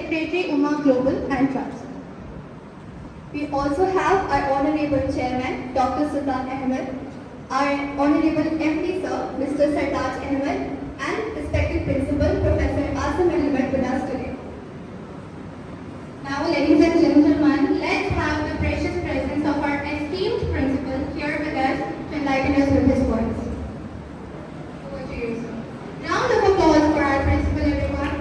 Secretary Uma Global and Trust. We also have our Honorable Chairman Dr. Sultan Ahmed, our Honorable MD Sir Mr. Sartaj Ahmed, and respected Principal Professor Asim Ahmed with us today. Now, ladies and gentlemen, let's have the precious presence of our esteemed principal here with us to enlighten us with his words. Over to you, sir. Round of applause for our principal, everyone.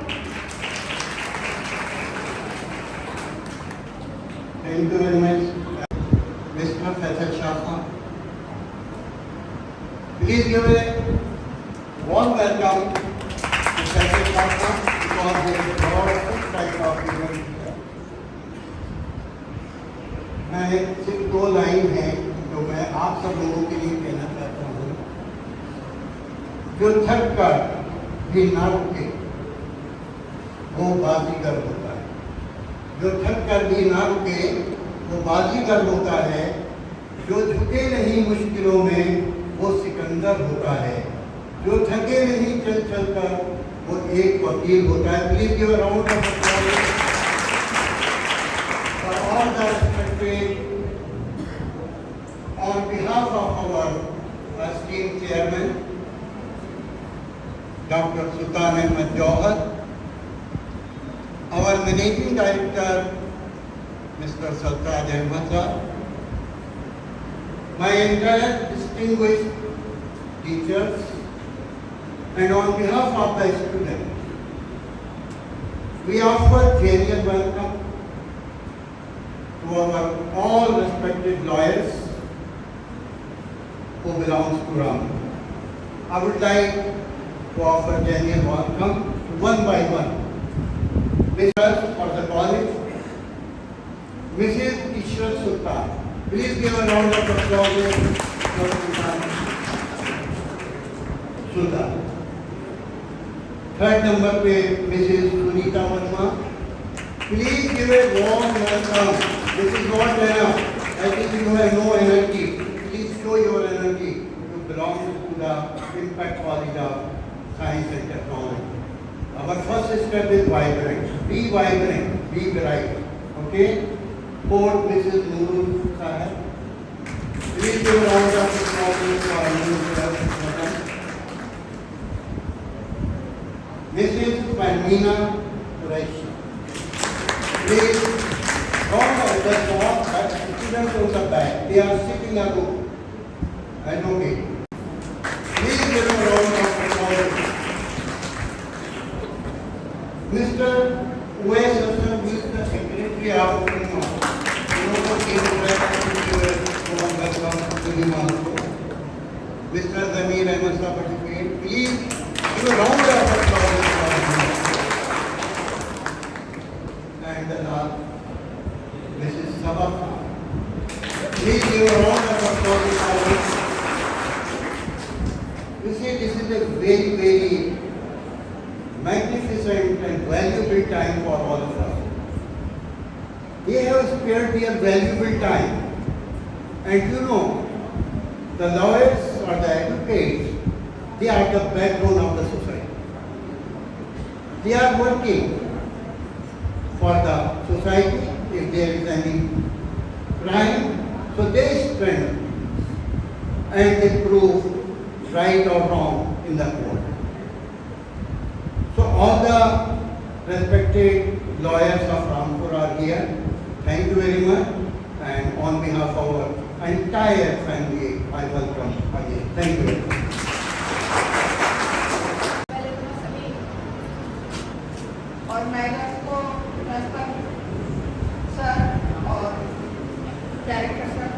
Thank you very much, Mr. Faisal Shah. Please give a warm welcome to Faisal Shah because he is a broad type of event. मैं सिर्फ दो line है जो मैं आप सब लोगों के लिए कहना चाहता हूँ। जो थक कर भी ना रुके वो बाजीगर होता है। जो थक कर भी ना रुके वो बाजीगर होता है। जो झुके नहीं मुश्किलों में वो सिकंदर होता है। जो थके नहीं चल चल कर वो एक वकील होता है। Please give a round of applause for all the respected. On behalf of our esteemed chairman, Dr. Sultan Ahmed Jauhar, our managing director, Mr. Sartaj Ahmed sir, my entire distinguished teachers, and on behalf of the students, we offer genial welcome to our all respected lawyers who belongs to RAM. I would like to offer genuine welcome one by one. Mrs. for the college, Mrs. Ishrat Sultan. Please give a round of applause for Sultan. Third number पे Mrs. Sunita Verma. Please give a warm welcome. This is not enough. I think you have no energy. Please show your energy. You belong to the Impact College of Science and Technology. Our first step is vibrant. Be vibrant. Be bright. Okay? Fourth, Mrs. Nurul Sahib. Please give a round of applause for Nurul Sahib. Mrs. Farmina Quraishi. Please don't just walk, but students on the back. They are sitting alone. Advocate. Please give a round of applause. Mr. Uwais Hassan, who is the Secretary of Umma. Mr. Zamir Ahmed Sahib, please give a round of applause for him. And the last, Mrs. Sabah Khan. Please give a round of applause for him. You see, this is a very, very magnificent and valuable time for all of us. They have spared their valuable time. And you know, the lawyers or the advocates, they are the backbone of the society. They are working for the society if there is any crime. So they stand and they prove right or wrong in the court. So all the respected lawyers of Rampur are here. Thank you very much. And on behalf of our entire family, I welcome again. Thank you very much. और madam को principal sir और director sir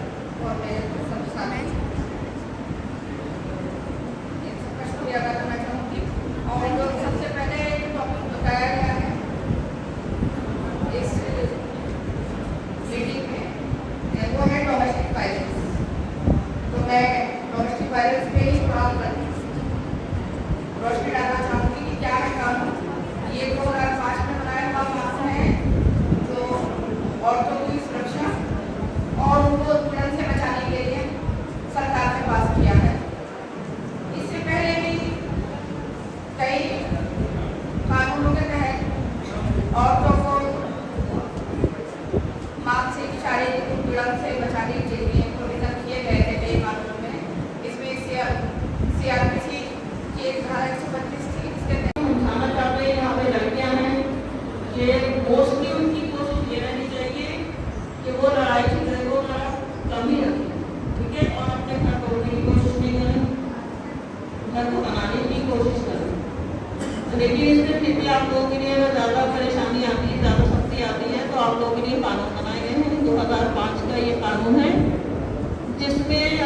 और मेरे सब सामने सबका शुक्रिया अदा करना चाहूँगी। और सबसे पहले टॉपिक बताया गया है इस मीटिंग में, वो है डोमेस्टिक वायलेंस। तो मैं डोमेस्टिक वायलेंस पे ही थोड़ा रोशनी डालना चाहूँगी कि क्या है कानून। ये 2005 में बनाया हुआ कानून है जो औरतों की सुरक्षा और उनको पीड़न से बचाने के लिए सरकार ने पास किया है। इससे पहले भी कई कानूनों के तहत औरतों को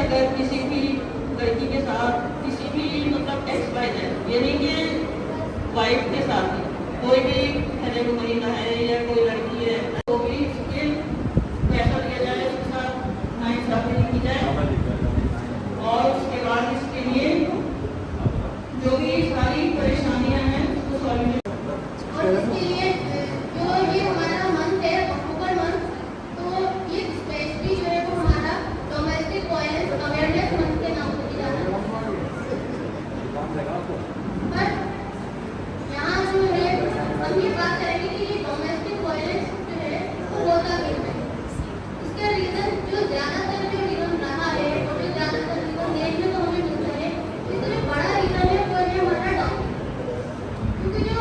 अगर किसी भी लड़की के साथ किसी भी मतलब XYZ यानी कि वाइफ के साथ कोई भी है महिला है या कोई लड़की है तो भी उसके पैसा लिया जाए, उसके साथ नाइंसाफी की जाए और उसके बाद इसके लिए जो भी सारी परेशानियां हैं उसको सॉल्व और इसके लिए जो ये हमारा मंथ है अक्टूबर मंथ, तो ये स्पेशली जो है वो हमारा डोमेस्टिक वायलेंस अवेयरनेस मंथ के नाम से जाना है। पर यहाँ जो है हम ये बात करेंगे कि ये डोमेस्टिक वायलेंस जो है वो होता क्यों है। इसका रीजन जो ज़्यादातर जो रीजन रहा है और जो ज़्यादातर रीजन देखने को हमें मिलता है, इसका जो बड़ा रीजन है वो है हमारा डॉग। क्योंकि जो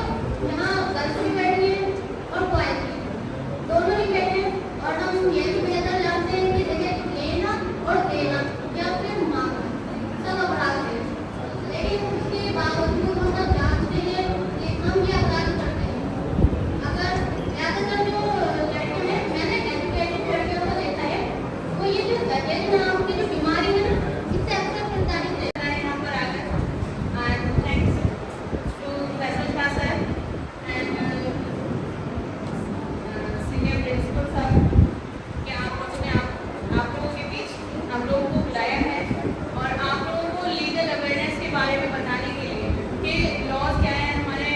यहाँ गर्ल्स भी बैठी हैं और बॉयज भी दोनों ही बैठे हैं और हम ये भी बेहतर जानते हैं कि जगह लेना और देना या फिर मांगना सब अपराध है, लेकिन उसके बावजूद हम सब जानते हैं कि हम ये अपराध करते हैं। अगर ज़्यादातर जो लड़के हैं, मैंने एजुकेटेड लड़कियों को देखा है, वो ये जो दहेज नाम की जो बीमारी है ना, इससे अक्सर प्रताड़ित रहता है। यहाँ पर आकर and thanks to Faisal Shah sir and senior principal sir कि आप लोगों ने आप लोगों के बीच हम लोगों को बुलाया है और आप लोगों को लीगल अवेयरनेस के बारे में बताने के लिए कि लॉज क्या है, हमारे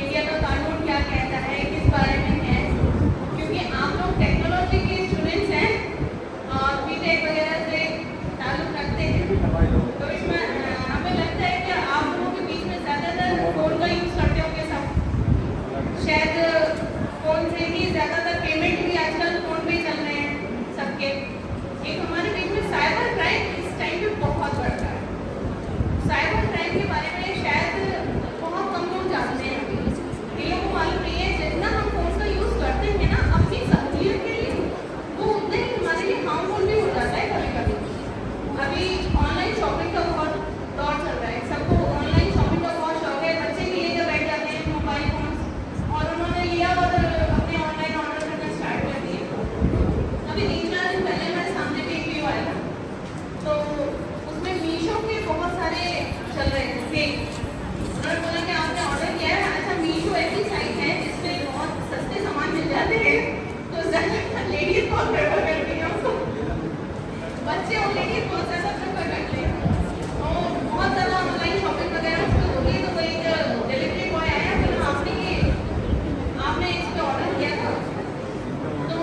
इंडिया का कानून क्या कहता है, किस बारे में है। क्योंकि आप लोग टेक्नोलॉजी के स्टूडेंट्स हैं और बीटेक वगैरह से ताल्लुक रखते हैं, तो इसमें हमें लगता है कि आप लोगों के बीच में ज़्यादातर फ़ोन का यूज़ करते होंगे सब, शायद फ़ोन से ही ज़्यादातर पेमेंट भी आजकल फ़ोन पे ही चल रहे हैं सबके। एक हमारे बीच में साइबर क्राइम इस टाइम पे बहुत बढ़ रहा है। साइबर क्राइम के बारे में शायद बहुत कम लोग जानते हैं, इन लोगों को मालूम नहीं है जितना हम फ़ोन का यूज़ करते हैं ना अपनी सहूलियत के लिए, वो उतने ही हमारे लिए हार्मफुल भी हो जाता है कभी कभी। अभी ऑनलाइन शॉपिंग का बहुत दौर चल रहा है, सबको ऑनलाइन शॉपिंग का बहुत शौक है, बच्चे भी लेकर बैठ जाते हैं मोबाइल फोन और उन्होंने लिया और अपने ऑनलाइन ऑर्डर करना स्टार्ट कर दिए। अभी 3-4 दिन पहले हमारे सामने भी एक वीडियो आया था, तो उसमें मीशो के बहुत सारे चल रहे थे फेक। उन्होंने बोला कि आपने ऑर्डर किया है, अच्छा मीशो ऐसी साइट है जिसमें बहुत सस्ते सामान मिल जाते हैं, तो ज़्यादा लेडीज बहुत प्रेफर करती हैं उसको, बच्चे और लेडीज बहुत ज़्यादा प्रेफर करते हैं और बहुत ज़्यादा ऑनलाइन शॉपिंग वगैरह उसमें होती है। तो एक डिलीवरी बॉय आया, बोला आपने इस पर ऑर्डर किया था तो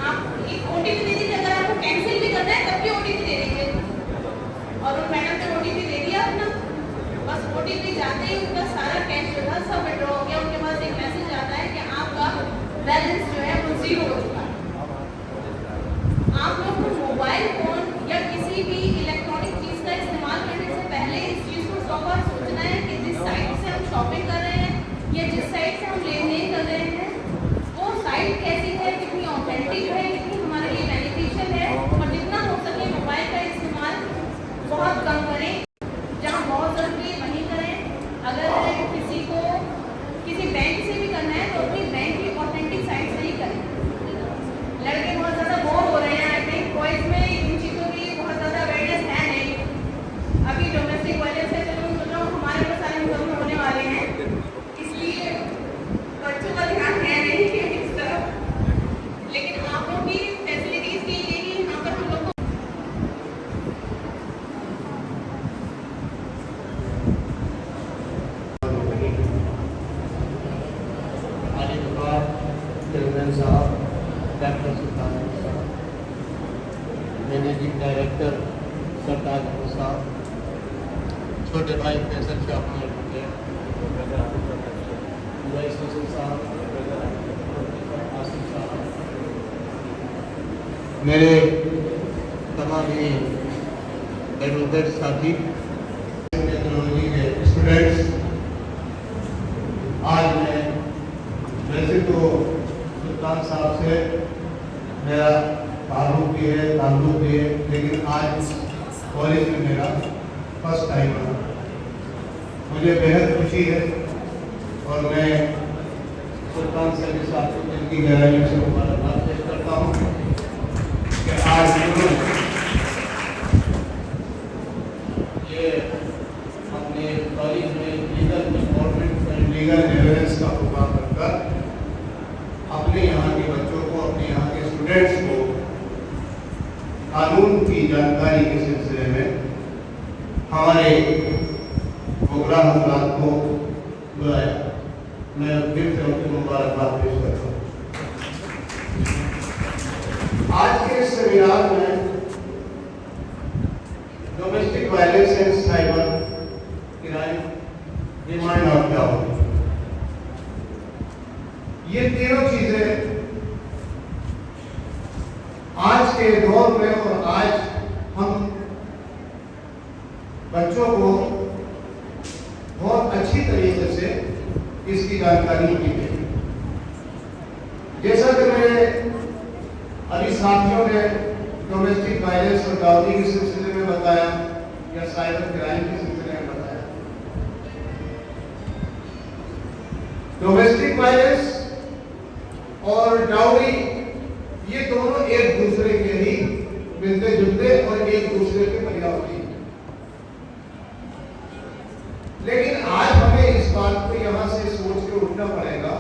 आप एक OTP दे दीजिए, अगर आपको कैंसिल भी करना है तब भी OTP दे देंगे। और उन मैडम ने OTP दे दिया अपना, बस OTP जाते ही उनका सारा कैश जो था सब विड्रॉ हो गया। उनके पास एक मैसेज आता है कि आपका बैलेंस जो है वो 0 हो चुका है। आप लोग को मोबाइल फोन या किसी भी इलेक्ट्रॉनिक चीज़ का इस्तेमाल करने से पहले इस चीज़ को 100 बार सोचना है कि जिस साइट से हम शॉपिंग कर रहे हैं या जिस साइट से हम लेन देन कर रहे हैं वो साइट कैसी है, कितनी ऑथेंटिक है, कितनी हमारे लिए बेनिफिशियल है। और जितना हो सके मोबाइल का इस्तेमाल बहुत कम करें, जहाँ बहुत ज़रूरी है वहीं करें। अगर किसी को किसी बैंक से भी करना है तो अपनी बैंक की ऑथेंटिक साइट से ही करें। लड़के बहुत ज़्यादा बोर हो रहे हैं, आई थिंक बॉयज़ में इन चीज़ों की बहुत ज़्यादा अवेयरनेस है नहीं। अभी डोमेस्टिक वायलेंस है, चलो सोच रहा हूँ हमारे पास सारे मुकम्मल होने वाले हैं, इसलिए बच्चों का ध्यान है नहीं इस तरफ, लेकिन आप लोग की फैसिलिटीज़ के लिए ही यहाँ पर हम लोग को चेयरमैन साहब, डॉक्टर सुल्तान साहब, मैनेजिंग डायरेक्टर सरताज साहब, छोटे भाई फैसल शाह साहब, आसिफ साहब, मेरे तमाम ही एडवोकेट साथी, टेक्नोलॉजी के स्टूडेंट्स, आज मैं वैसे तो सुल्तान साहब से मेरा ताल्लुक भी है, लेकिन आज कॉलेज में मेरा फर्स्ट टाइम आना, मुझे बेहद खुशी है और मैं सुल्तान साहब के साथ दिल की गहराइयों से मुबारकबाद पेश करता हूँ कि आज ये अपने कॉलेज में legal involvement and legal evidence का प्रोग्राम रखकर अपने यहाँ के बच्चों को, अपने यहाँ के स्टूडेंट्स को कानून की जानकारी के सिलसिले में हमारे प्रोग्राम हजरात को बुलाया। मैं फिर से उनकी मुबारकबाद पेश करता हूँ। आज के इस सेमिनार में domestic violence and cyber crime, demand और क्या होगी, ये तीनों चीजें आज के दौर में और आज हम बच्चों को बहुत अच्छी तरीके से इसकी जानकारी दी गई। जैसा कि मेरे अभी साथियों ने डोमेस्टिक वायलेंस और डाउरी के सिलसिले में बताया या साइबर क्राइम के सिलसिले में बताया, डोमेस्टिक वायलेंस और डाउरी ये दोनों एक दूसरे के ही मिलते जुलते और एक दूसरे के पर्यावरण। लेकिन आज हमें इस बात को यहां से सोच के उठना पड़ेगा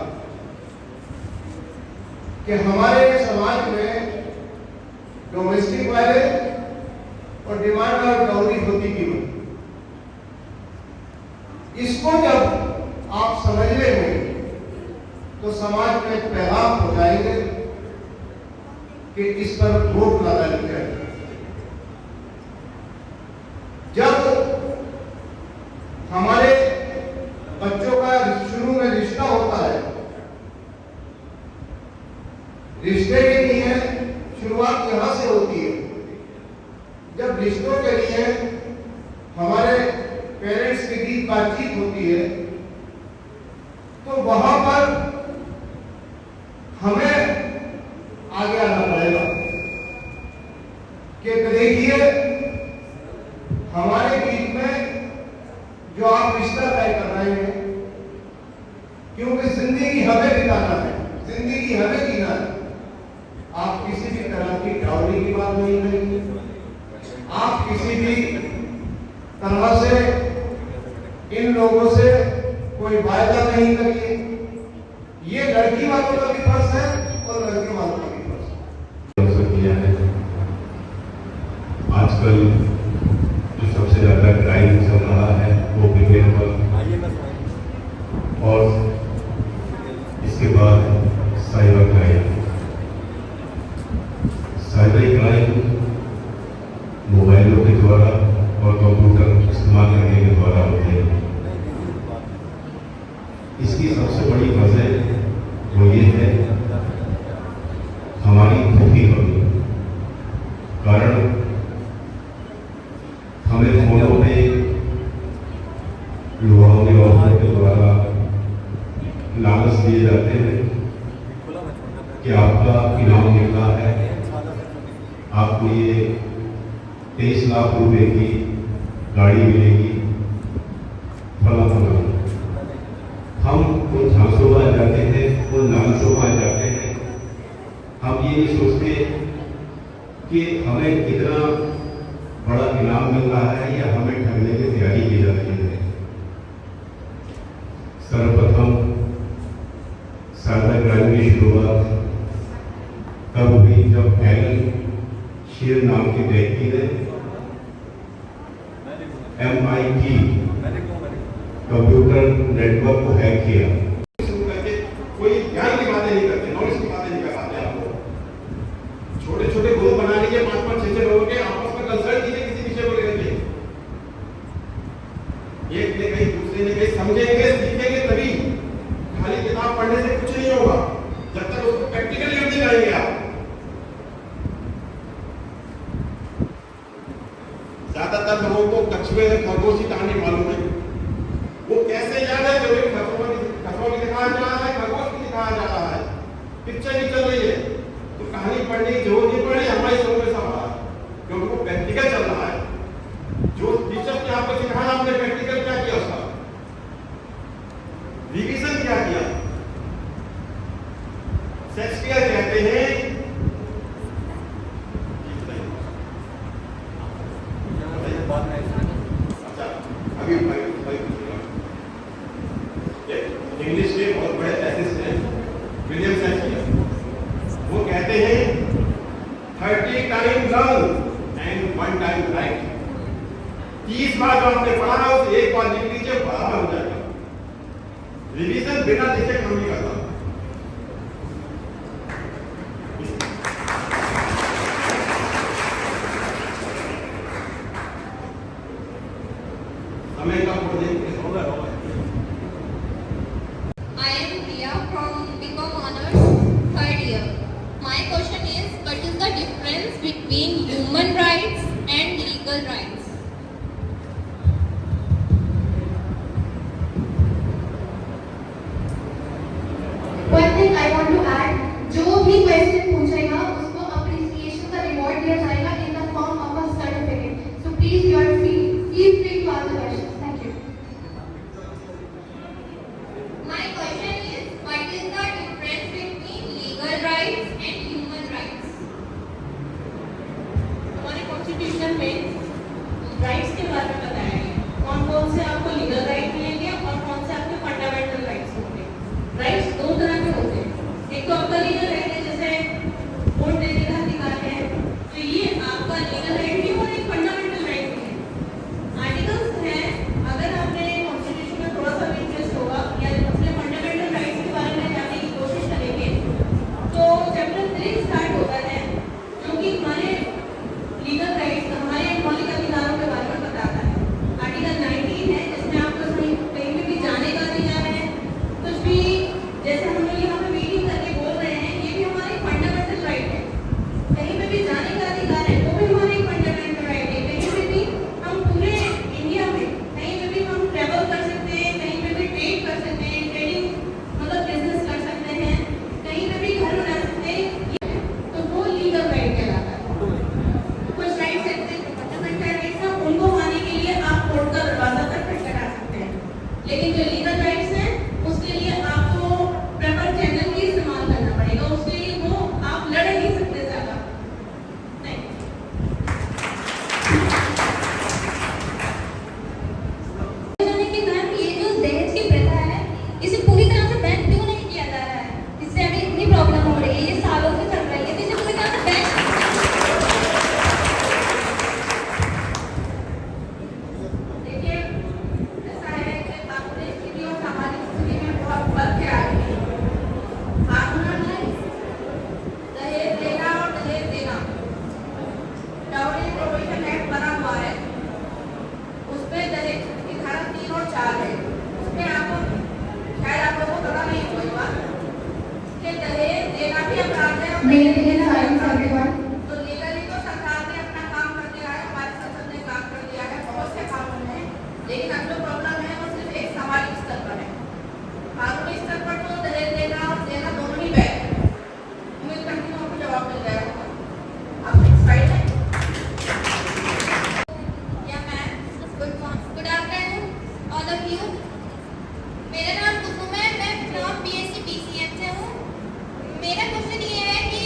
कि हमारे समाज में डोमेस्टिक वायलेंस और डिमांड और डाउरी होती क्यों। इसको जब आप समझ लेंगे तो समाज में एक पैगाम हो जाएंगे कि इस पर रोक लगानी चाहिए। जब हमारे बच्चों का शुरू में रिश्ता होता है, रिश्ते के लिए शुरुआत यहां से होती है। जब रिश्तों के लिए हमारे पेरेंट्स के बीच बातचीत होती है तो वहां पर हमें आगे आना पड़ेगा कि देखिए हमारे बीच में जो आप रिश्ता तय कर रहे हैं, क्योंकि जिंदगी हमें बिताना है, जिंदगी हमें जीना है। आप किसी भी तरह की डाउरी की बात नहीं करेंगे, आप किसी भी तरह से इन लोगों से कोई वायदा नहीं करिए। ये लड़की वालों का भी फर्ज है और लड़के वालों का भी फर्ज है। आजकल जो सबसे ज्यादा क्राइम चल रहा है वो विवेक पर, और इसके बाद साइबर क्राइम। साइबर क्राइम मोबाइलों के द्वारा और कंप्यूटर इस्तेमाल करने के द्वारा होते हैं। इसकी सबसे बड़ी वजह वो ये है हमारी खुफी कमी। कारण हमें फोनों में लुभावनी औरतों के द्वारा लालच दिए जाते हैं कि आपका इनाम मिलना है, आपको ये 23 लाख रुपए की गाड़ी मिलेगी, फला फला। हम उन झांसों में आ जाते हैं, उन लालचों में आ जाते हैं। हम ये नहीं सोचते कि हमें कितना बड़ा इनाम मिल रहा है या हमें ठगने की तैयारी की जा रही है। सर्वप्रथम साइबर क्राइम की शुरुआत तब हुई जब एलन शेर नाम के व्यक्ति ने MIT कंप्यूटर नेटवर्क को हैक किया। कोई ज्ञान की बातें नहीं करते, नॉलेज की बातें नहीं कर पाते। आपको छोटे छोटे ग्रुप बना लीजिए, 5-5, 6-6 लोगों के, आपस में कंसल्ट कीजिए किसी विषय को लेकर के। एक ने कहीं, दूसरे ने कहीं, समझेंगे सीखेंगे तभी। खाली किताब पढ़ने से कुछ नहीं होगा जब तक उसको प्रैक्टिकली नहीं करेंगे आप। ज्यादातर लोगों को कछुए खरगोश की कहानी मालूम है। वो कैसे याद है? जो कछुआ की दिखाया जा रहा है, खरगोश की दिखाया जा रहा है, पिक्चर नहीं चल रही है, तो कहानी पढ़ने की जरूरत नहीं पड़ी। हमारी समझ में सब आ रहा है क्योंकि वो प्रैक्टिकल चल रहा है। जो टीचर ने आपको सिखाया, आपने प्रैक्टिकल क्या किया, उसका रिवीजन क्या किया। शेक्सपियर कहते हैं learn and one time right. 30 बार जो हमने पढ़ा है उसे एक बार लिख लीजिए, बराबर हो जाएगा। रिवीजन बिना लिखे काम नहीं करता। समय का होगा। I am Priya from BCom Honors, third year. My question is, what is the difference between human rights and legal rights? One thing I want to add, जो भी क्वेश्चन पूछेगा उसको अप्रिसिएशन का रिवॉर्ड दिया जाएगा in the form of a certificate. So please you are free, feel free to ask the questions. Thank you. My question is, what is the difference between legal rights and human rights? हमारे constitution में rights के बारे में बताया गया, कौन कौन से आपको लीगल राइट मिलेंगे और कौन से आपके फंडामेंटल राइट्स होंगे। राइट्स दो तरह के होते हैं, एक तो आपका लीगल राइट है, जैसे वोट देने का अधिकार है, तो ये आपका लीगल राइट भी और एक फंडामेंटल राइट भी है। आर्टिकल्स हैं, अगर आपने कॉन्स्टिट्यूशन में थोड़ा सा भी इंटरेस्ट होगा या अपने फंडामेंटल राइट्स के बारे में जानने की कोशिश करेंगे तो चैप्टर 3 स्टार्ट होता है, जो कि हमारे लीगल राइट्स, हमारे मौलिक अधिकारों के बारे में बताता है। आर्टिकल 19 है, जिसमें आपको कहीं पे भी जाने का अधिकार है, कुछ भी जैसे हम लोग यहाँ पे मीटिंग करके बोल रहे हैं, ये भी हमारी फंडामेंटल राइट है। कहीं पे भी जाने का अधिकार है, वो भी हमारी फंडामेंटल राइट है। कहीं पे भी हम पूरे इंडिया में कहीं पे भी हम ट्रैवल कर सकते हैं, कहीं पे भी ट्रेड कर सकते हैं, ट्रेडिंग मतलब बिजनेस कर सकते हैं, कहीं पे भी घर बना सकते हैं, तो वो लीगल राइट कहलाता है। कुछ राइट्स ऐसे फंडामेंटल राइट्स हैं, उनको पाने के लिए आप कोर्ट का दरवाजा तक खटखटा सकते हैं, लेकिन जो लीगल राइट्स हैं उसके लिए आपको प्रॉपर चैनल ही इस्तेमाल करना पड़ेगा, उसके लिए वो आप लड़ नहीं सकते ज्यादा। नहीं, जाने के कारण ये जो दहेज की प्रथा है, इसे पूरी तरह से बैन क्यों नहीं किया जा रहा है? इससे हमें इतनी प्रॉब्लम हो रही है, ये सालों से चल रही है, तो इसे पूरी तरह से बैन। देखिए ऐसा है कि आपने स्थिति और सामाजिक स्थिति में बहुत फर्क है आगे। कानून में दहेज देना और दहेज देना, डाउरी प्रोविजन एक्ट बना हुआ है, उसमें दहेज की धारा 3 और 4 है। उसमें आपको शायद आप लोगों को पता नहीं होगा कि दहेज देना भी अपराध है और दहेज Maintain देना भी silence अपराध है। everyone. तो लीगली तो सरकार ने अपना काम कर दिया है, हमारे संसद ने काम कर दिया है, बहुत से कानून हैं, लेकिन अब जो प्रॉब्लम है वो सिर्फ एक सामाजिक स्तर पर है। कानूनी स्तर पर तो दहेज देना और देना दोनों ही बैठ है। उम्मीद करती हूँ आपको जवाब मिल जाएगा। आप एक्साइटेड हैं? या ma'am, good afternoon all of you. मेरा नाम कुसुम है, मैं फ्रॉम BSc PCM से हूँ। मेरा क्वेश्चन ये है कि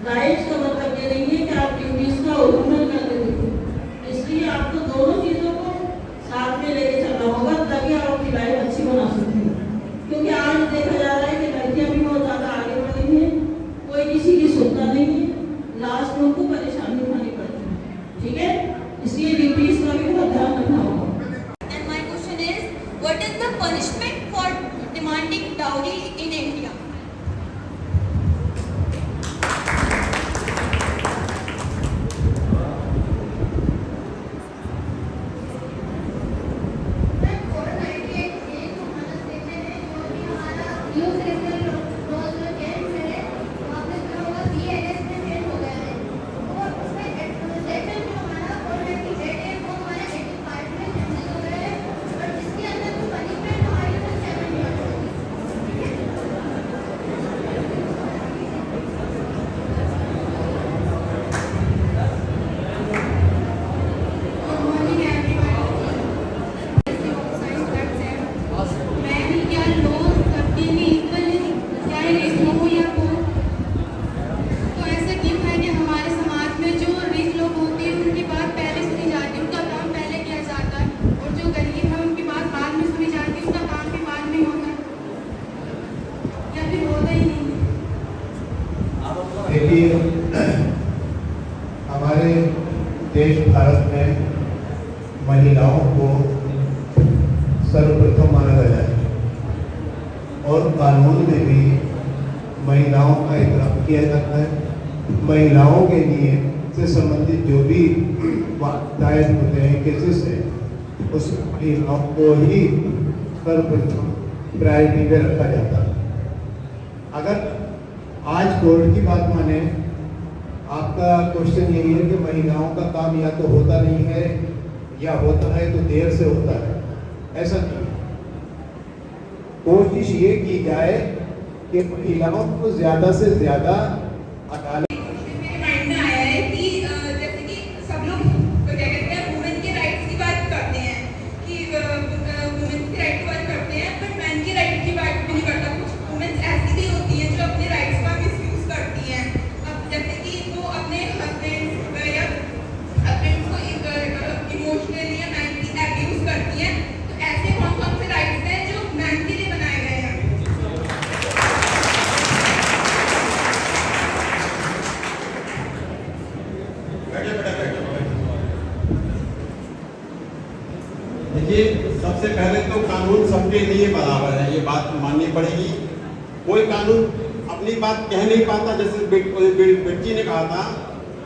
राइट्स का मतलब ये नहीं है कि आप ड्यूटीज का उल्लंघन कर देते, इसलिए आपको दोनों चीजों को साथ में लेके चलना होगा, तभी आप अपनी लाइफ अच्छी बना सकते हैं। क्योंकि आज देखा जा रहा है कि लड़कियां भी बहुत ज्यादा आगे बढ़ गई हैं, कोई किसी की सुनता नहीं है, लास्ट में उनको परेशानी उठानी पड़ती है। ठीक है, इसलिए ड्यूटीज का भी बहुत ध्यान रखना होगा। And my question is, what is the punishment for demanding dowry in India? देखिए, हमारे देश भारत में महिलाओं को सर्वप्रथम माना गया है और कानून में भी महिलाओं का एहतराम किया जाता है। महिलाओं के लिए से संबंधित जो भी दायर होते हैं केसेस है, उस महिलाओं को ही सर्वप्रथम प्रायोरिटी में रखा जाता है। अगर आज कोर्ट की बात माने, आपका क्वेश्चन यही है कि महिलाओं का काम या तो होता नहीं है या होता है तो देर से होता है, ऐसा नहीं। कोशिश ये की जाए कि महिलाओं को ज्यादा से ज्यादा अदालत मेरे माइंड में आया है कि जैसे कि सब लोग तो क्या कहते हैं, वुमेन के राइट्स की बात करते हैं कि वुमेन के राइट की बात करते हैं, पर मैन के राइट की बात भी नहीं करता। कुछ वुमेन ऐसी भी होती हैं जो अपने राइट्स का मिसयूज करती हैं, अब जैसे कि वो अपने हस्बैंड या हस्बैंड को इमोशनली या मेंटली अब्यूज करती हैं। तो ऐसे कौन कौन से राइट्स हैं जो मैन के लिए बनाए गए हैं? देखिए, सबसे पहले तो कानून सबके लिए बराबर है, ये बात माननी पड़ेगी। कोई कानून अपनी बात कह नहीं पाता, जैसे बेटी ने कहा था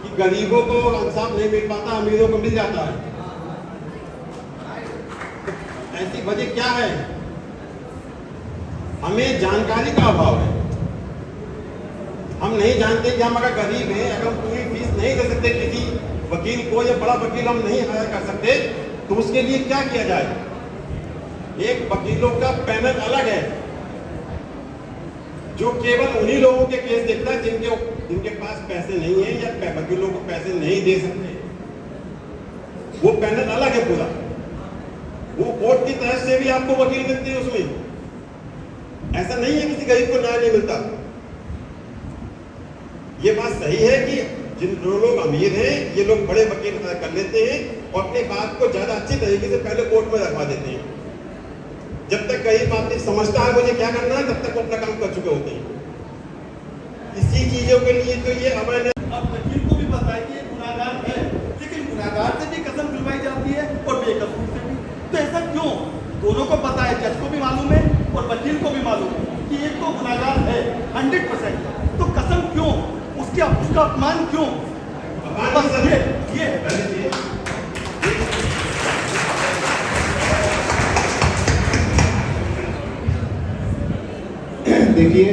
कि गरीबों को इंसाफ नहीं मिल पाता, अमीरों को मिल जाता है। ऐसी वजह क्या है? हमें जानकारी का अभाव है। हम नहीं जानते कि हम अगर गरीब हैं, अगर हम पूरी फीस नहीं दे सकते किसी वकील को, या बड़ा वकील हम नहीं हायर कर सकते, तो उसके लिए क्या किया जाए? एक वकीलों का पैनल अलग है जो केवल उन्हीं लोगों के केस देखता है जिनके पास पैसे नहीं है या वकीलों को पैसे नहीं दे सकते। वो पैनल अलग है पूरा। वो कोर्ट की तरफ से भी आपको वकील मिलते हैं उसमें। ऐसा नहीं है किसी गरीब को न्याय नहीं मिलता। ये बात सही है कि जिन लोग अमीर हैं, ये लोग बड़े वकील कर लेते हैं और अपनी बात को ज्यादा अच्छी तरीके से पहले कोर्ट में रखवा देते हैं। जब तक गरीब आदमी समझता है मुझे क्या करना है, तब तक वो अपना काम कर चुके होते हैं। इसी चीजों के लिए तो ये अवेयरनेस। अब वकील को भी पता है कि ये गुनाहगार है, लेकिन गुनाहगार से भी कसम दिलवाई जाती है और बेकसूर से भी। तो ऐसा क्यों? दोनों को पता है, जज को भी मालूम है और वकील को भी मालूम है कि एक तो गुनाहगार है 100%। तो कसम क्यों? उसका अपमान क्यों? बस ये देखिए,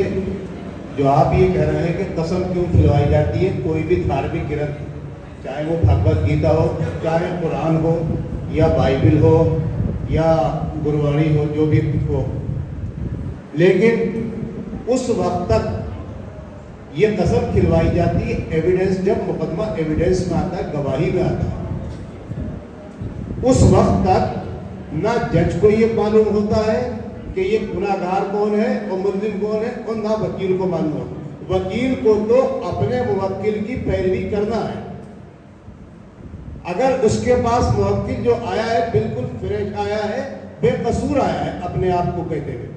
जो आप ये कह रहे हैं कि कसम क्यों खिलवाई जाती है, कोई भी धार्मिक ग्रंथ, चाहे वो भगवत गीता हो, चाहे कुरान हो या बाइबल हो या गुरबाणी हो, जो भी हो, लेकिन उस वक्त तक ये कसम खिलवाई जाती है एविडेंस, जब मुकदमा एविडेंस में आता है, गवाही में आता है। उस वक्त तक ना जज को ये मालूम होता है कि ये गुनाहगार कौन है और मुल्जिम कौन है, और ना वकील को मालूम होता है। वकील को तो अपने मुवक्किल की पैरवी करना है। अगर उसके पास मुवक्किल जो आया है बिल्कुल फ्रेश आया है, बेकसूर आया है अपने आप को कहते हुए,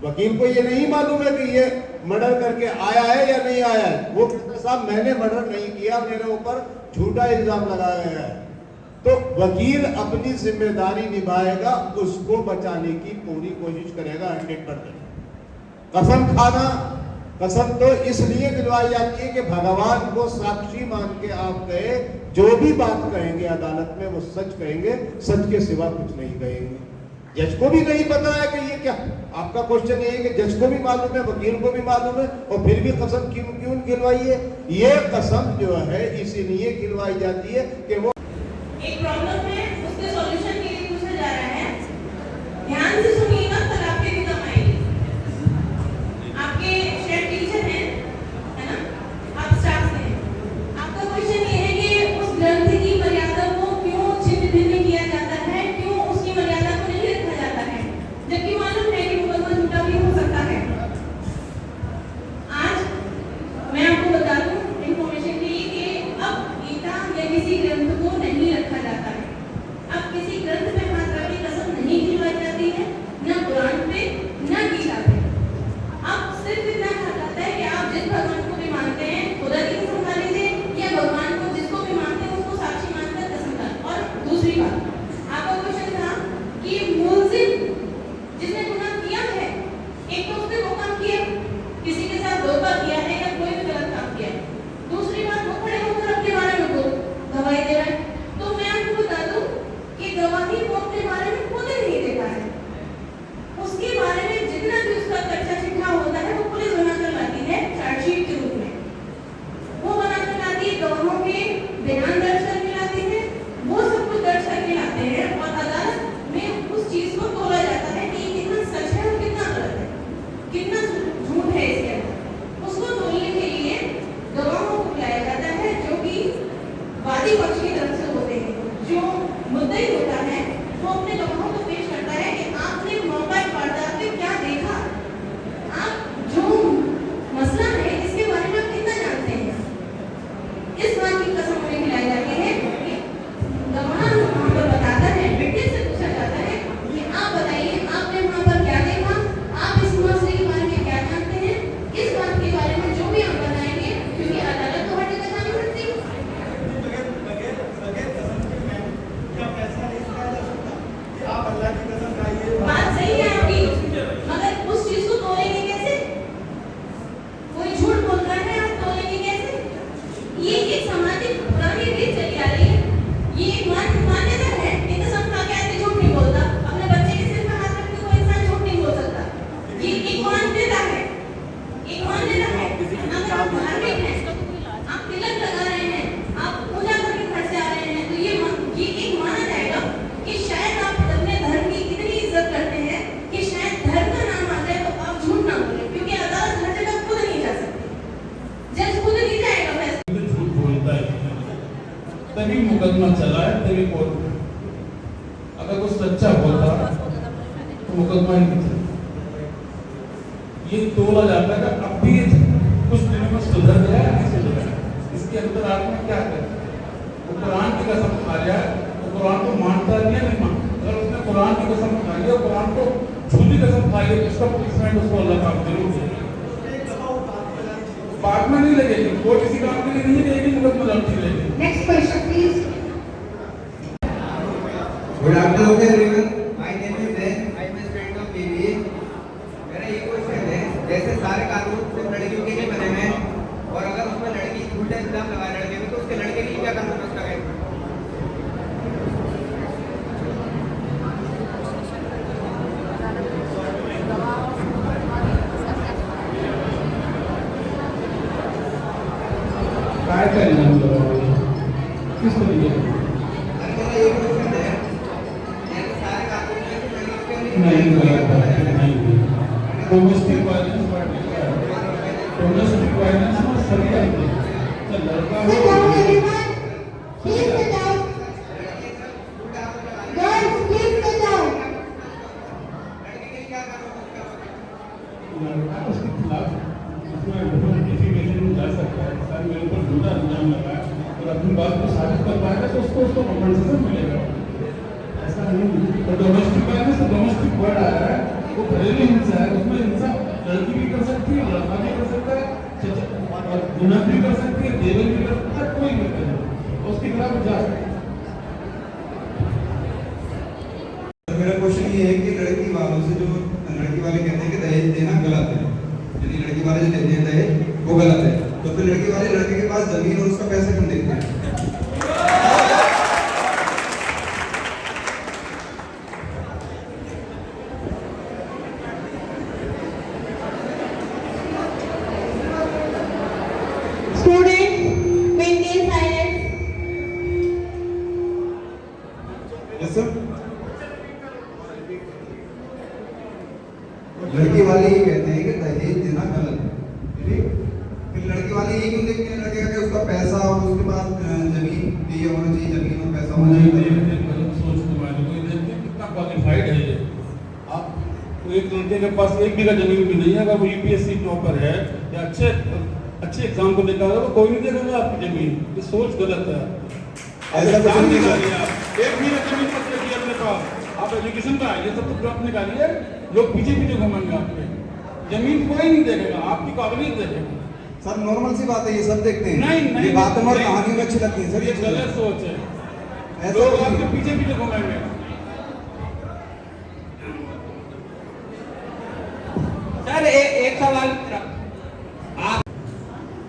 वकील को ये नहीं मालूम है कि ये मर्डर करके आया है या नहीं आया है, वो साहब मैंने मर्डर नहीं किया, मेरे ऊपर झूठा इल्जाम लगाया गया है, तो वकील अपनी जिम्मेदारी निभाएगा, उसको बचाने की पूरी कोशिश करेगा 100%। कसम खाना, कसम तो इसलिए दिलवाई जाती है कि भगवान को साक्षी मान के आप कहे, जो भी बात कहेंगे अदालत में वो सच कहेंगे, सच के सिवा कुछ नहीं कहेंगे। जज को भी नहीं पता है कि ये क्या, आपका क्वेश्चन ये है कि जज को भी मालूम है, वकील को भी मालूम है, और फिर भी कसम क्यों खिलवाई है? ये कसम जो है इसीलिए खिलवाई जाती है कि वो एक प्रॉब्लम है, उसके सॉल्यूशन के लिए पूछा जा रहा है। ध्यान से सुनिएगा, कल आपके भी काम आएगी। आपके शायद टीचर हैं, है ना? आप स्टाफ हैं। आपका क्वेश्चन ये है कि उस ग्रंथ की मर्यादा को क्यों छिन्न भिन्न किया जाता है, क्यों उसकी मर्यादा को नहीं रखा जाता है, जबकि मालूम है कि मुकदमा झूठा भी हो सकता है। आज मैं आपको बता दूं इंफॉर्मेशन के लिए कि अब गीता या किसी ग्रंथ को नहीं रखा जाता है। अब किसी ग्रंथ पे हाथ रख के कसम नहीं खिलवाई जाती है, ना कुरान पे ना गीता पे। अब सिर्फ इतना कहा जाता है कि आप जिस भगवान को भी मानते हैं खुदा की कसम खा लीजिए, या भगवान को जिसको भी मानते हैं उसको साक्षी मानकर कसम खा। और दूसरी बात, आपका क्वेश्चन था कि मुल्जिम जिसने गुनाह किया है, एक तो उसने वो काम किया, किसी के साथ धोखा किया है या कोई भी गलत काम किया है, दूसरी बात वो खड़े होकर अपने बारे में गवाही दे रहा है। तो मैं आपको बता दूं कि गवाही वो अपने बारे में खुद नहीं देता है, उसके बारे में जितना भी उसका कच्चा चिट्ठा होता है वो पुलिस बनाकर लाती है चार्जशीट के रूप में, वो बनाकर लाती है, गवाहों के बयान दर्ज करके लाती है, वो सब कुछ दर्ज करके लाते हैं और अदालत में उस चीज को तोला जाता है कि कितना सच है और कितना गलत है, कितना झूठ है इसके अंदर। उसको तोलने के लिए गवाहों को बुलाया जाता है जो कि वादी पक्ष की तरफ से होते हैं। जो मुद्दई होता है वो अपने गवाहों को पेश करता है कि आपने मौका वारदात में क्या देखा, आप जो मसला है इसके बारे में आप कितना जानते हैं। इस बात की कसम उन्हें खिलाई जाती है कि गवाह वहाँ पर बताता है, विटनेस से पूछा जाता है कि आप बताइए आपने वहाँ पर क्या देखा, आप इस मसले के बारे में क्या जानते हैं। इस बात के बारे में जो भी आप बताएंगे, क्योंकि अदालत तो हर जगह जानी पड़ती है। आप अल्लाह की कसम खाइए। बात सही है आपकी, मगर उस चीज को तोलेंगे कैसे? कोई झूठ बोल रहा है, आप तोलेंगे कैसे? ये एक सामाजिक पुरानी रीत चली आ रही है, ये एक मान्यता है कि कसम खा के आदमी झूठ नहीं बोलता, अपने बच्चे के सिर पे हाथ रख के कोई इंसान झूठ नहीं बोल सकता। ये एक मान्यता है, एक मान्यता है। अगर आप धार्मिक हैं, आप तिलक लगा रहे हैं, आप पूजा करके घर से आ रहे हैं, तो ये एक माना जाएगा कि शायद आप अपने धर्म की इतनी इज्जत करते हैं कि शायद धर्म का नाम आ जाए तो आप झूठ ना बोलें, क्योंकि अदालत हर जगह खुद नहीं जा सकती, जज खुद नहीं जाएगा फैसला। झूठ बोलता है तभी मुकदमा चला है, तभी कोर्ट में। अगर कुछ सच्चा बोलता तो मुकदमा ही नहीं चलता। ये तोला जाता है कि अब भी कुछ दिनों में सुधर गया है, नहीं सुधर गया, इसके अंदर आत्मा क्या करे। वो कुरान की कसम खा जाए, वो कुरान को मानता है या नहीं मानता। अगर उसने कुरान की कसम खा लिया, कुरान को झूठी कसम खा लिया, उसका पनिशमेंट उसको अल्लाह का जरूर देगा। बाद में नहीं लगेगी, कोई किसी काम के लिए नहीं रहेगी, मुकदमा लड़ती रहेगी। Next question, please. Good afternoon everyone. My name is Zain. I am a student of BBA. मेरा ये क्वेश्चन है, जैसे सारे कानून सिर्फ लड़कियों के लिए बने हुए हैं और अगर उसमें लड़की झूठे इल्जाम लगाए लड़के में, तो उसके लड़के के लिए क्या कानून है उसका गाइड? काय करना किस तरीके मेरा ये क्वेश्चन है, जैसे सारे कानून में सिर्फ लड़कियों के लिए नहीं डोमेस्टिक वायलेंस डोमेस्टिक वायलेंस में सभी आते हैं। तो लड़का Sit down, everyone. Please sit down. Girls, please sit down. लड़के के लिए क्या कानून है उसका? लड़का उसके खिलाफ अपनी बात को साबित कर पाएगा तो उसको कॉम्पेंसेशन मिलेगा। ऐसा नहीं। तो डोमेस्टिक वायलेंस से डोमेस्टिक वर्ड आया है, वो घरेलू हिंसा है, उसमें हिंसा लड़की भी कर सकती है, लड़का भी कर सकता है, और दुल्हन भी कर सकती है, देवर भी कर सकता है, कोई भी कर सकता है, उसके खिलाफ जा सकता है। मेरा क्वेश्चन ये है कि लड़की वालों से जो लड़की वाले कहते हैं कि दहेज देना गलत है, यदि लड़की वाले जो देते हैं दहेज वो गलत है, तो फिर लड़की वाले लड़के के पास जमीन और उसका पैसा क्यों देते हैं? Student maintain silence. Yes sir. लड़की वाले ये कहते हैं कि दहेज देना गलत है, ठीक? फिर लड़की वाले ये क्यों देखते हैं लड़के का कि उसका पैसा और उसके पास जमीन भी होना चाहिए, जमीन और पैसा होना चाहिए। सोच तुम्हारी कोई देखते कितना क्वालिफाइड है ये। आप तो एक लड़के के पास 1 बीघा जमीन भी नहीं है, अगर वो यूपीएससी टॉपर है या अच्छे एग्जाम को लेकर तो कोई नहीं देगा आपकी जमीन। ये सोच गलत है। ऐसा कुछ नहीं है। 1 बीघा जमीन पत्र की अपने पास, आप एजुकेशन का ये सब तो ड्रॉप निकालिए, लोग पीछे घूमेंगे आपके। जमीन कोई नहीं देखेगा, आपकी काबिलियत देखेगा। सर नॉर्मल सी बात है, ये सब देखते हैं। नहीं ये बातों और कहानियों में अच्छी लगती है सर, ये गलत सोच है। ऐसा लोग कुछ आपके नहीं। पीछे घूमेंगे। सर एक सवाल आप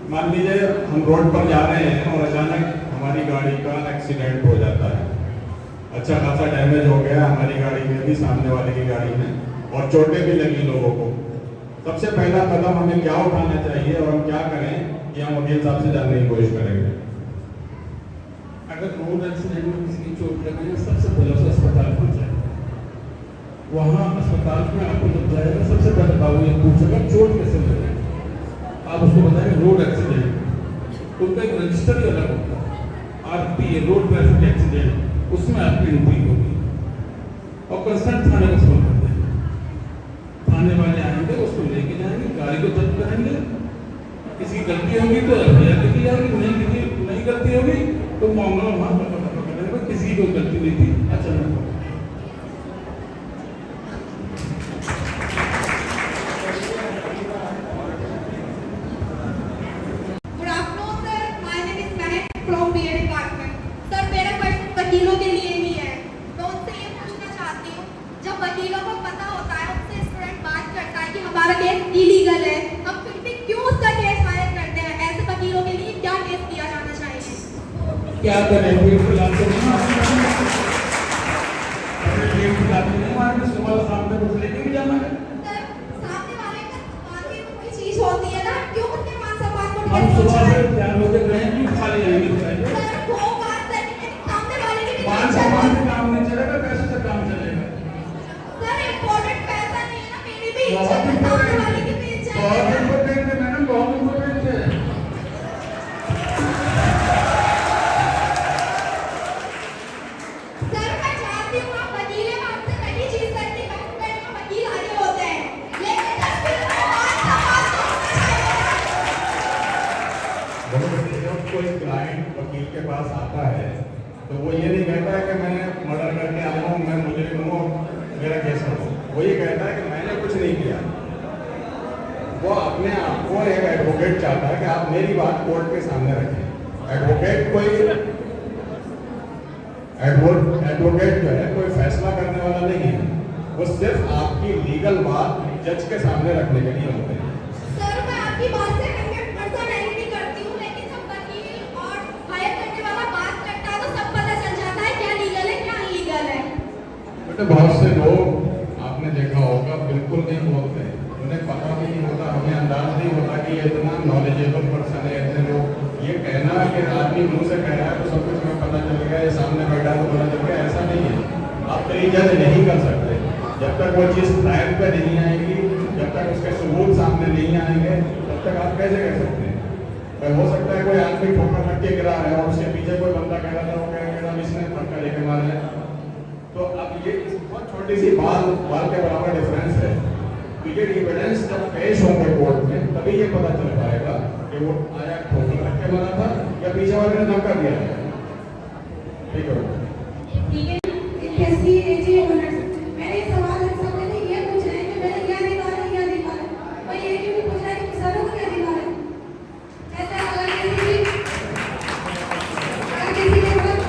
मान लीजिए हम रोड पर जा रहे हैं और अचानक हमारी गाड़ी का एक्सीडेंट हो जाता है, अच्छा खासा डैमेज हो गया हमारी गाड़ी में भी, सामने वाले की गाड़ी में, और चोटें भी लगी लोगों को। सबसे पहला कदम हमें क्या उठाना चाहिए और हम क्या करें कि हम वकील साहब से जानने की कोशिश करेंगे? अगर रोड एक्सीडेंट में किसी की चोट लगे, सबसे पहले उसे अस्पताल पहुंचाए। वहाँ अस्पताल में आपको जब जाएगा, सबसे पहले बाबू ये पूछेगा चोट कैसे लगी, आप उसको बताएंगे रोड एक्सीडेंट। उनका एक रजिस्टर ही अलग होता है, RPA रोड ट्रैफिक एक्सीडेंट, उसमें आपकी एंट्री होगी और कंसर्न थाने को फोन कर देंगे। थाने वाले आएंगे, उसको लेके जाएंगे, गाड़ी को जब्त करेंगे। किसी की गलती होगी तो एफआईआर लिखी जाएगी, नहीं गलती होगी तो मामला वहाँ पर करेंगे। किसी की कोई गलती नहीं थी, अचानक वकीलों के लिए ही है। मैं उनसे ये पूछना चाहती हूँ, जब वकीलों को पता होता है, उनसे स्टूडेंट बात करता है कि हमारा केस इलीगल है, हम फिर भी क्यों उसका केस फाइल करते हैं? ऐसे वकीलों के लिए क्या केस किया जाना चाहिए? क्या करें? सुबह सामने कुछ लेके भी जाना है। सर, सामने वाले का आगे कोई चीज होती है ना, क्यों उसके मान सम्मान को हम ठेस सुबह पहुंचाएं? से तैयार होकर गए, क्यों खाली आएंगे? बताइए। सर, वो बात है, लेकिन सामने वाले की भी मान टेंशन सम्मान है। से काम नहीं चलेगा, पैसे से काम चलेगा। सर, इम्पोर्टेंट पैसा नहीं है ना, मेरी भी बहुत इज्जत है, सामने इम्पोर्टेंट वाले की भी इज्जत बहुत है। इम्पोर्टेंट है मैडम, बहुत इम्पोर्टेंट है। सर, मैं जानती हूँ आप वकील हैं, मैं आपसे कई चीज करती हूँ, मैं वकील आगे होते हैं, लेकिन तस्वीर में मान सम्मान तो होना चाहिए ना। जब कोई क्लाइंट वकील के पास आता है तो वो ये नहीं कहता है कि मैं मर्डर करके आया हूँ, मैं मुजरिम हूँ, मेरा केस करो। वो ये कहता है कि मैंने कुछ नहीं किया। वो अपने आप को एक एडवोकेट चाहता है कि आप मेरी बात कोर्ट के सामने रखें। एडवोकेट जो है कोई फैसला करने वाला नहीं है, वो सिर्फ आपकी लीगल बात जज के सामने रखने के लिए होते हैं। सर, मैं आपकी बात से 100% एग्री करती हूँ, लेकिन जब वकील और हायर करने वाला बात करता है तो सब पता चल जाता है क्या लीगल है क्या अनलीगल है। बेटे बहुत से लोग आपने देखा होगा बिल्कुल नहीं बोलते, उन्हें पता भी नहीं होता, हमें अंदाज नहीं होता कि ये इतना नॉलेजेबल पर्सन है। इतने लोग ये कहना कि आदमी मुंह से कह रहा है तो सब कुछ हमें पता चल गया, ये सामने बैठा तो पता चल गया, ऐसा नहीं है। आप जज नहीं कर सकते जब तक वो चीज़ ट्रायल पे नहीं आएगी, जब तक उसके सबूत सामने नहीं आएंगे, तब तक आप कैसे कह सकते हैं? पर हो सकता है कोई आदमी ठोकर लग के गिरा है और उसके पीछे कोई बंदा कह रहा था, वो कह रहा था इसने धक्का लेके मारा है। तो अब ये बहुत छोटी सी बाल के बराबर डिफरेंस है। तो ये एविडेंस जब पेश होंगे कोर्ट में तभी ये पता चल पाएगा कि वो आया ठोकर लग के मारा था या फिर पीछे वाले ने धक्का दिया है। ठीक है कैसी एजी ओनर्स मैंने सवाल मैंने ये पूछ रहा है कि मैंने क्या अधिकार है और ये क्यों नहीं पूछ रहा है कि किसानों को क्या अधिकार है। ऐसा अगर किसी के मतलब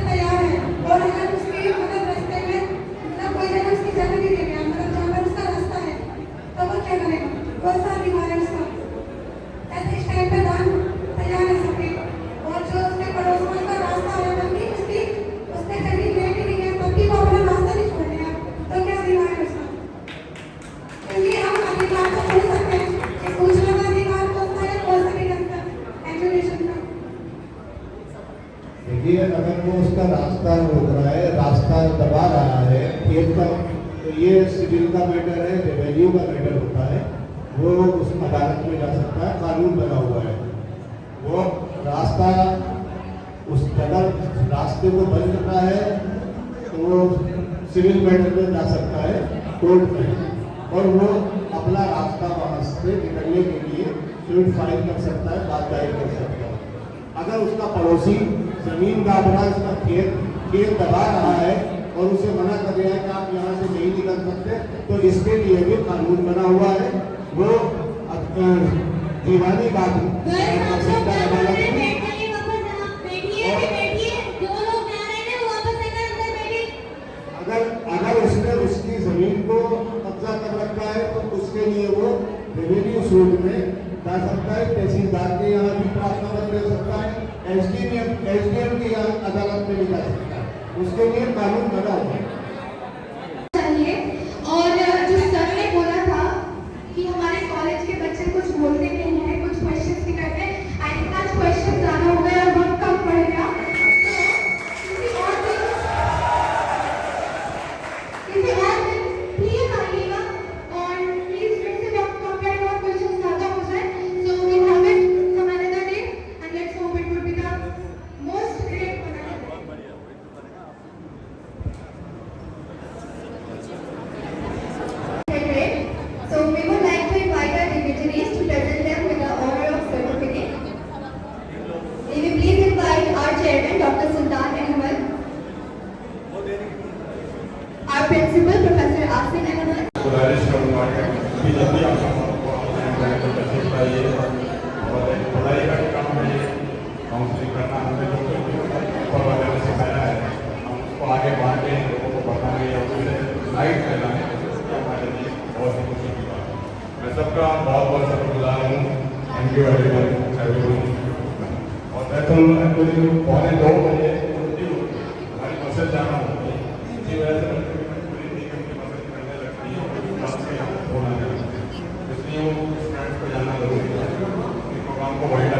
तैयार है और अगर उसके मतलब रास्ते में मतलब कोई जगह उसकी जगह नहीं दे गया मतलब जहाँ पर उसका रास्ता है तो वो क्या करेगा, कौन सा अधिकार है उसका। ऐसे इस टाइम पे दान तैयार है सबके और जो उसके पड़ोस में उसका रास्ता है बल्कि उसकी उसने जमीन ले भी नहीं है तब भी वो अपना रास्ता नहीं छोड़ रहे हैं तो क्या अधिकार है उसका। क्योंकि हम अधिकार को पूछ सकते हैं कि सूचना का अधिकार कौन सा है कौन सा नहीं करता एजुकेशन का। देखिए अगर वो उसका रास्ता रोक रहा है, रास्ता दबा रहा है खेत का, तो ये सिविल का मैटर है, रेवेन्यू का मैटर होता है, वो उस अदालत में जा सकता है, कानून बना हुआ है। वो रास्ता उस जगह रास्ते को बंद करना है तो वो सिविल मैटर में जा सकता है कोर्ट में, और वो अपना रास्ता वहाँ से निकलने के लिए सूट फाइल कर सकता है, बात दायर कर सकता है। अगर उसका पड़ोसी जमीन दाब रहा है, उसका खेत दबा रहा है और उसे मना कर दिया है कि आप यहाँ से नहीं निकल सकते, तो इसके लिए भी कानून बना हुआ है। वो दीवानी बात अगर उसने उसकी जमीन को कब्जा कर रखा है तो उसके लिए वो रेवेन्यू सूट में जा सकता है, तहसीलदार के यहाँ भी प्रार्थना पत्र दे सकता है, एसडीएम की अदालत में भी जा सकता है, उसके लिए कानून बना हुआ है। चाहिए। और जो सर ने बोला था कि हमारे कॉलेज के बच्चे कुछ बोलते नहीं हैं, कुछ क्वेश्चंस नहीं करते, आई थिंक आज क्वेश्चन ज्यादा हो गए और वक्त कम पड़ गया, तो किसी और दिन प्लीज आइएगा और प्लीज फिर से वक्त कंपेयर और क्वेश्चन ज्यादा हो जाए, so we have it some another day and let's hope it will be the most great one. So we would like to invite our dignitaries to present them with the honor of certificate. May we please invite our chairman, Dr. Sultan Ahmed, our principal, Professor Asim Ahmed, गुजारिश करूँगा कि जब भी आप तशरीफ लाइए और पढ़ाई का काम है, काउंसलिंग करना, हमने जो ऊपर वाले ने सिखाया है हम उसको आगे बढ़ के लोगों को बताएंगे या उसे लाइट फैलाएं, हमारे लिए बहुत ही खुशी की बात है। मैं सबका बहुत बहुत शुक्रगुजार हूँ। Thank you everyone. और मैं तो एक्चुअली 2:15 बजे छुट्टी होती है, हमारी बसें जाना होती है, इसी वजह से इसलिए वो स्टूडेंट्स को जाना जरूरी है, प्रोग्राम को वाइड